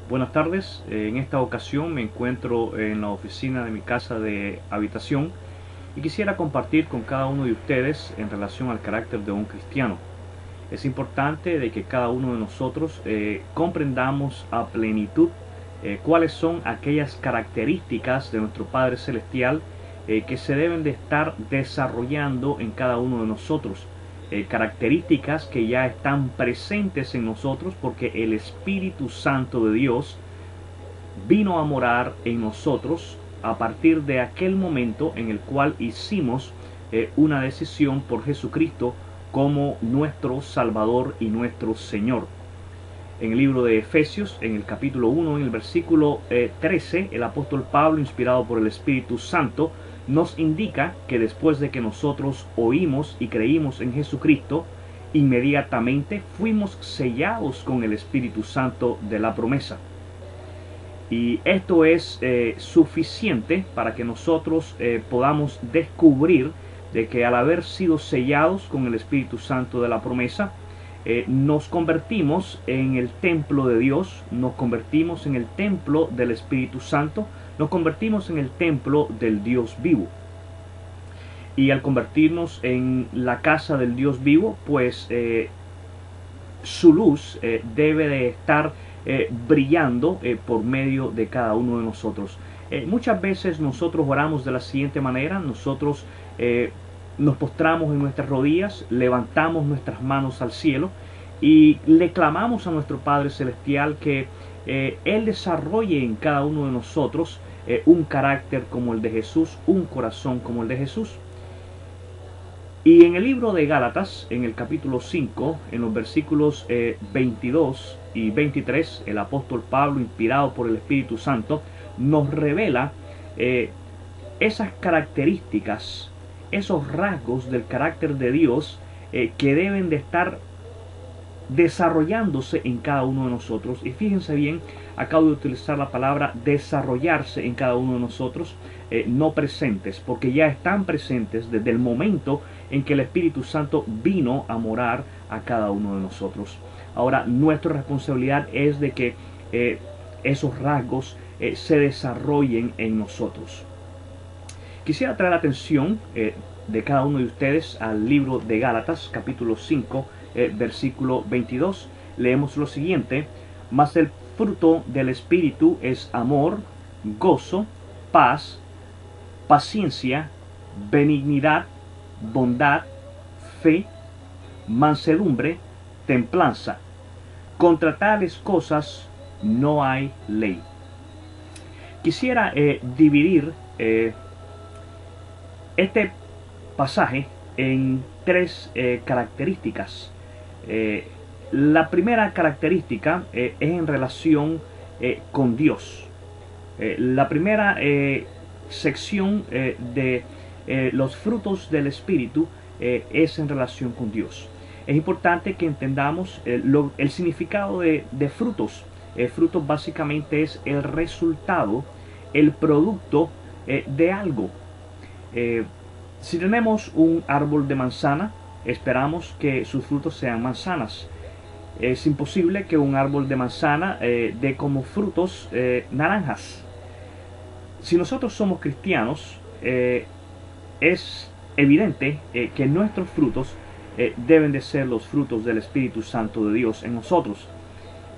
Buenas tardes, en esta ocasión me encuentro en la oficina de mi casa de habitación y quisiera compartir con cada uno de ustedes en relación al carácter de un cristiano. Es importante de que cada uno de nosotros comprendamos a plenitud cuáles son aquellas características de nuestro Padre Celestial que se deben de estar desarrollando en cada uno de nosotros. Características que ya están presentes en nosotros porque el Espíritu Santo de Dios vino a morar en nosotros a partir de aquel momento en el cual hicimos una decisión por Jesucristo como nuestro Salvador y nuestro Señor. En el libro de Efesios, en el capítulo 1, en el versículo 13, el apóstol Pablo, inspirado por el Espíritu Santo, nos indica que después de que nosotros oímos y creímos en Jesucristo, inmediatamente fuimos sellados con el Espíritu Santo de la promesa. Y esto es suficiente para que nosotros podamos descubrir de que al haber sido sellados con el Espíritu Santo de la promesa, nos convertimos en el templo de Dios, nos convertimos en el templo del Espíritu Santo, nos convertimos en el templo del Dios vivo. Y al convertirnos en la casa del Dios vivo, pues su luz debe de estar brillando por medio de cada uno de nosotros. Muchas veces nosotros oramos de la siguiente manera: nosotros nos postramos en nuestras rodillas, levantamos nuestras manos al cielo y le clamamos a nuestro Padre Celestial que Él desarrolle en cada uno de nosotros un carácter como el de Jesús, un corazón como el de Jesús. Y en el libro de Gálatas, en el capítulo 5, en los versículos 22 y 23, el apóstol Pablo, inspirado por el Espíritu Santo, nos revela esas características, esos rasgos del carácter de Dios que deben de estar desarrollándose en cada uno de nosotros. Y fíjense bien, acabo de utilizar la palabra desarrollarse en cada uno de nosotros, no presentes, porque ya están presentes desde el momento en que el Espíritu Santo vino a morar a cada uno de nosotros. Ahora, nuestra responsabilidad es de que esos rasgos se desarrollen en nosotros. Quisiera traer la atención de cada uno de ustedes al libro de Gálatas, capítulo 5, versículo 22. Leemos lo siguiente: mas el fruto del Espíritu es amor, gozo, paz, paciencia, benignidad, bondad, fe, mansedumbre, templanza. Contra tales cosas no hay ley. Quisiera dividir este pasaje en tres características. La primera característica es en relación con Dios. La primera sección de los frutos del Espíritu es en relación con Dios. Es importante que entendamos el significado de frutos. Frutos básicamente es el resultado, el producto de algo. Si tenemos un árbol de manzana, esperamos que sus frutos sean manzanas. Es imposible que un árbol de manzana dé como frutos naranjas. Si nosotros somos cristianos, es evidente que nuestros frutos deben de ser los frutos del Espíritu Santo de Dios en nosotros.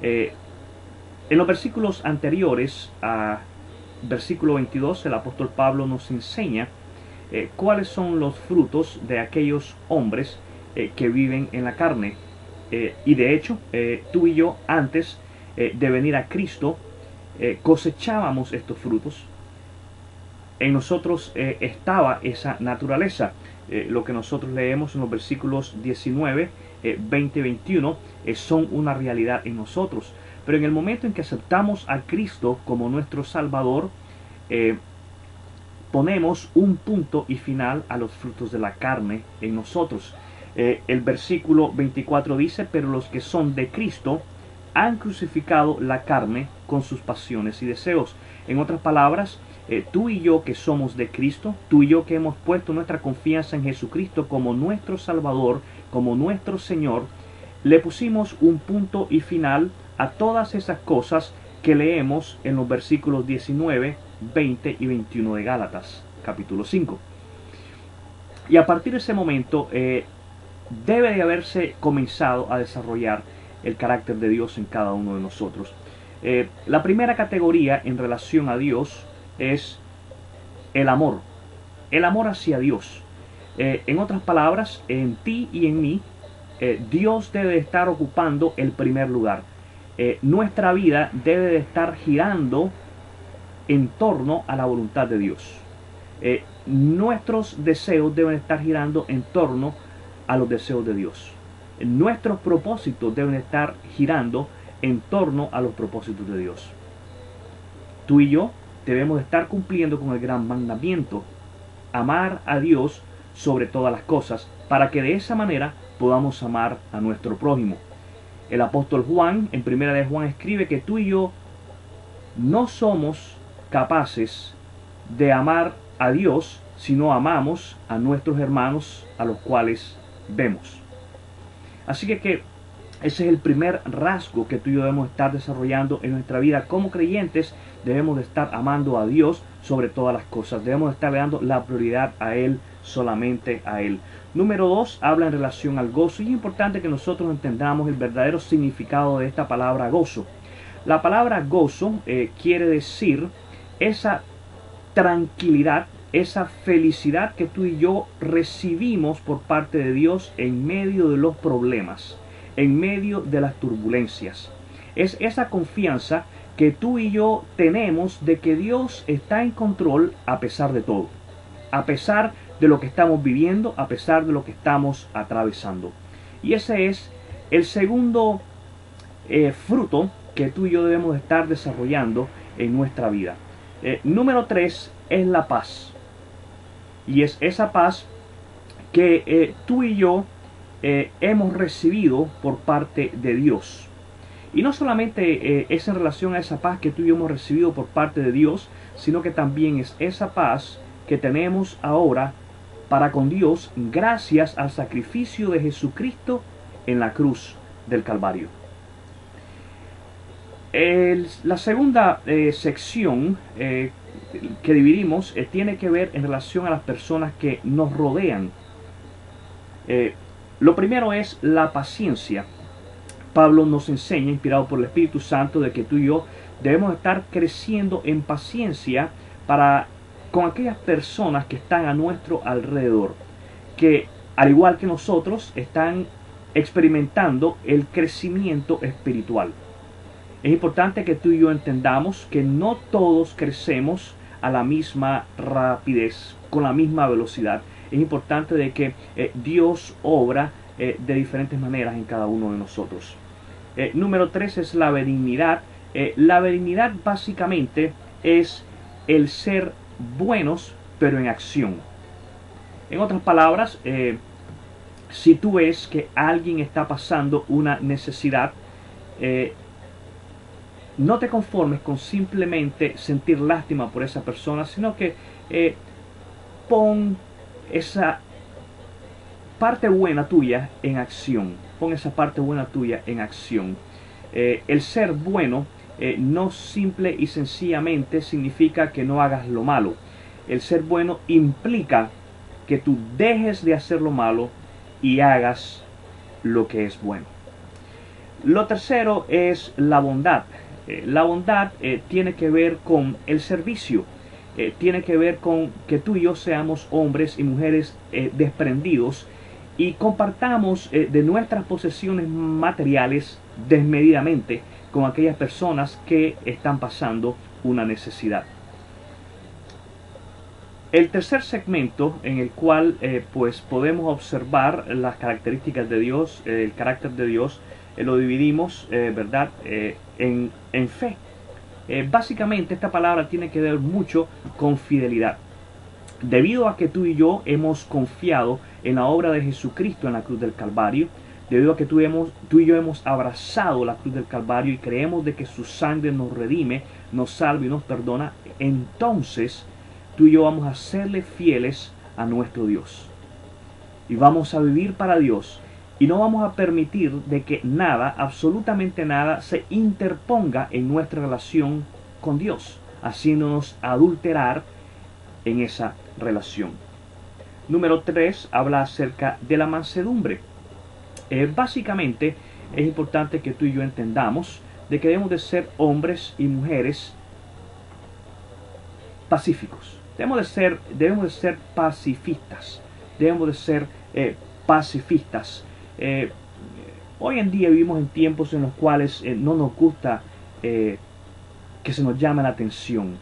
En los versículos anteriores a versículo 22, el apóstol Pablo nos enseña cuáles son los frutos de aquellos hombres que viven en la carne. Y de hecho, tú y yo, antes de venir a Cristo, cosechábamos estos frutos. En nosotros estaba esa naturaleza. Lo que nosotros leemos en los versículos 19, 20 y 21 son una realidad en nosotros. Pero en el momento en que aceptamos a Cristo como nuestro Salvador, ponemos un punto y final a los frutos de la carne en nosotros. El versículo 24 dice: pero los que son de Cristo han crucificado la carne con sus pasiones y deseos. En otras palabras, tú y yo que somos de Cristo, tú y yo que hemos puesto nuestra confianza en Jesucristo como nuestro Salvador, como nuestro Señor, le pusimos un punto y final a todas esas cosas que leemos en los versículos 19, 20 y 21 de Gálatas, capítulo 5. Y a partir de ese momento debe de haberse comenzado a desarrollar el carácter de Dios en cada uno de nosotros. La primera categoría en relación a Dios es el amor hacia Dios. En otras palabras, en ti y en mí, Dios debe de estar ocupando el primer lugar. Nuestra vida debe de estar girando en torno a la voluntad de Dios. Nuestros deseos deben estar girando en torno a los deseos de Dios. Nuestros propósitos deben estar girando en torno a los propósitos de Dios. Tú y yo debemos estar cumpliendo con el gran mandamiento: amar a Dios sobre todas las cosas, para que de esa manera podamos amar a nuestro prójimo. El apóstol Juan, en primera de Juan, escribe que tú y yo no somos capaces de amar a Dios si no amamos a nuestros hermanos a los cuales vemos. Así que ese es el primer rasgo que tú y yo debemos estar desarrollando en nuestra vida. Como creyentes debemos de estar amando a Dios sobre todas las cosas. Debemos de estar dando la prioridad a Él, solamente a Él. Número 2, habla en relación al gozo. Y es importante que nosotros entendamos el verdadero significado de esta palabra gozo. La palabra gozo quiere decir esa tranquilidad, esa felicidad que tú y yo recibimos por parte de Dios en medio de los problemas, en medio de las turbulencias. Es esa confianza que tú y yo tenemos de que Dios está en control a pesar de todo, a pesar de lo que estamos viviendo, a pesar de lo que estamos atravesando. Y ese es el segundo fruto que tú y yo debemos estar desarrollando en nuestra vida. Número 3 es la paz. Y es esa paz que tú y yo hemos recibido por parte de Dios. Y no solamente es en relación a esa paz que tú y yo hemos recibido por parte de Dios, sino que también es esa paz que tenemos ahora para con Dios gracias al sacrificio de Jesucristo en la cruz del Calvario. La segunda sección que dividimos tiene que ver en relación a las personas que nos rodean. Lo primero es la paciencia. Pablo nos enseña, inspirado por el Espíritu Santo, de que tú y yo debemos estar creciendo en paciencia con aquellas personas que están a nuestro alrededor, que al igual que nosotros están experimentando el crecimiento espiritual. Es importante que tú y yo entendamos que no todos crecemos a la misma rapidez, con la misma velocidad. Es importante de que Dios obra de diferentes maneras en cada uno de nosotros. Número 3 es la benignidad. La benignidad básicamente es el ser buenos pero en acción. En otras palabras, si tú ves que alguien está pasando una necesidad, no te conformes con simplemente sentir lástima por esa persona, sino que pon esa parte buena tuya en acción. Pon esa parte buena tuya en acción. El ser bueno no simple y sencillamente significa que no hagas lo malo. El ser bueno implica que tú dejes de hacer lo malo y hagas lo que es bueno. Lo tercero es la bondad. La bondad tiene que ver con el servicio. Tiene que ver con que tú y yo seamos hombres y mujeres desprendidos y compartamos de nuestras posesiones materiales desmedidamente con aquellas personas que están pasando una necesidad. El tercer segmento en el cual pues podemos observar las características de Dios, el carácter de Dios, lo dividimos, ¿verdad? En fe. Básicamente esta palabra tiene que ver mucho con fidelidad. Debido a que tú y yo hemos confiado en la obra de Jesucristo en la cruz del Calvario, debido a que tú y yo hemos abrazado la cruz del Calvario y creemos de que su sangre nos redime, nos salva y nos perdona, entonces tú y yo vamos a serle fieles a nuestro Dios. Y vamos a vivir para Dios Y no vamos a permitir de que nada, absolutamente nada, se interponga en nuestra relación con Dios, haciéndonos adulterar en esa relación. Número 3 habla acerca de la mansedumbre. Básicamente es importante que tú y yo entendamos de que debemos de ser hombres y mujeres pacíficos. Debemos de ser pacifistas. Debemos de ser pacifistas. Hoy en día vivimos en tiempos en los cuales no nos gusta que se nos llame la atención.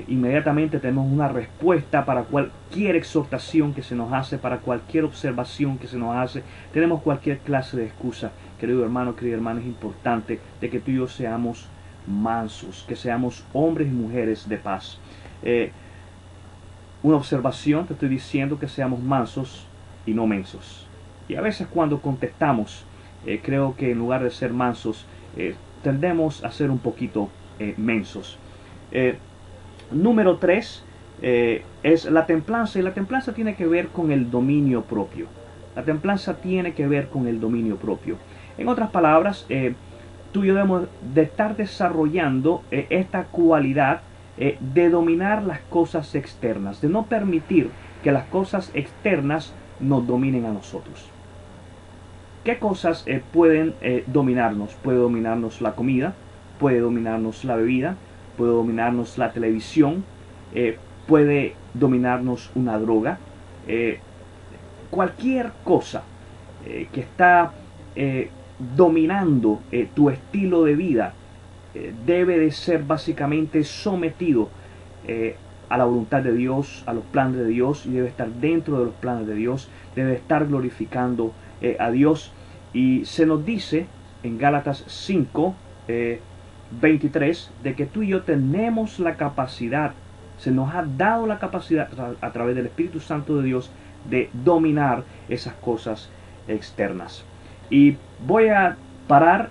Inmediatamente tenemos una respuesta para cualquier exhortación que se nos hace, para cualquier observación que se nos hace. Tenemos cualquier clase de excusa. Querido hermano, querida hermana, es importante de que tú y yo seamos mansos, que seamos hombres y mujeres de paz. Una observación, te estoy diciendo que seamos mansos y no mensos. Y a veces cuando contestamos, creo que en lugar de ser mansos, tendemos a ser un poquito mensos. Número 3 es la templanza, y la templanza tiene que ver con el dominio propio. La templanza tiene que ver con el dominio propio. En otras palabras, tú y yo debemos de estar desarrollando esta cualidad de dominar las cosas externas, de no permitir que las cosas externas nos dominen a nosotros. ¿Qué cosas pueden dominarnos? Puede dominarnos la comida, puede dominarnos la bebida, puede dominarnos la televisión, puede dominarnos una droga, cualquier cosa que está dominando tu estilo de vida debe de ser básicamente sometido a la voluntad de Dios, a los planes de Dios, y debe estar dentro de los planes de Dios, debe estar glorificando a Dios. Y se nos dice en Gálatas 5, 23, de que tú y yo tenemos la capacidad, se nos ha dado la capacidad a través del Espíritu Santo de Dios de dominar esas cosas externas. Y voy a parar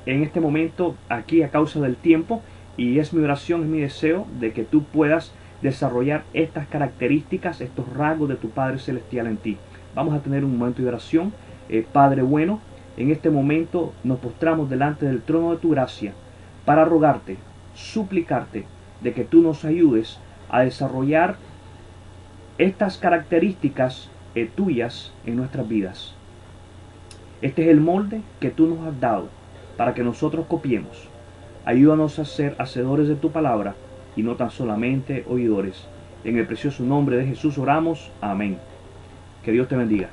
en este momento aquí a causa del tiempo, y es mi oración, es mi deseo de que tú puedas desarrollar estas características, estos rasgos de tu Padre Celestial en ti. Vamos a tener un momento de oración. Padre bueno, en este momento nos postramos delante del trono de tu gracia para rogarte, suplicarte de que tú nos ayudes a desarrollar estas características tuyas en nuestras vidas. Este es el molde que tú nos has dado para que nosotros copiemos. Ayúdanos a ser hacedores de tu palabra y no tan solamente oidores. En el precioso nombre de Jesús oramos. Amén. Que Dios te bendiga.